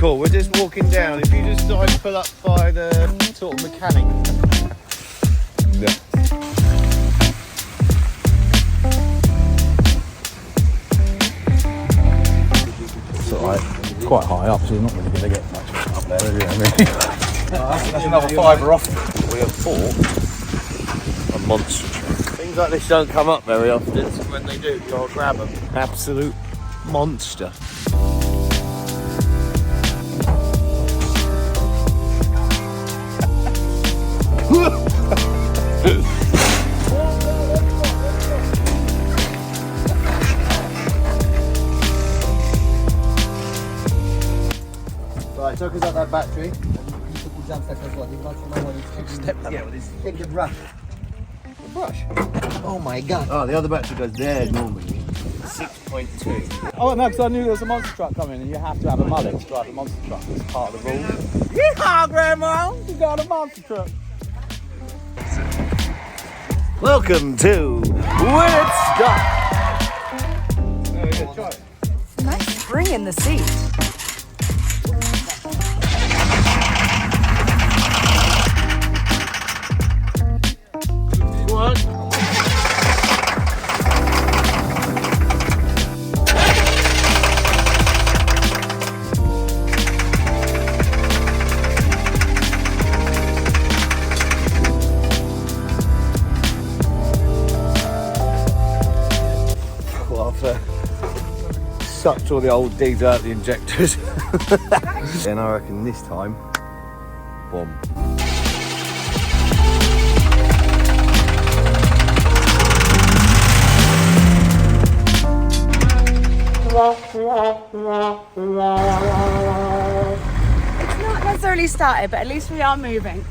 cool. We're just walking down. If you just like pull up by the sort of mechanic. No. Sort of like, it's quite high up, so you're not really going to get much up there, are you? I mean, that's another fiver off. We have bought a monster truck. Things like this don't come up very often, so when they do, you gotta grab them. Absolute monster. Right, took us out that battery. Step that way. Take the brush. The brush. Oh my god. Oh, the other battery goes there normally. 6.2. oh no, because I knew there was a monster truck coming and you have to have a mullet to drive a monster truck. It's part of the rule. Yeehaw, Grandma! You got a monster truck. Welcome to Woodstock. Nice spring in the seat. What? Well, I've sucked all the old diesel out the injectors. Then I reckon this time, boom. It's not necessarily started, but at least we are moving.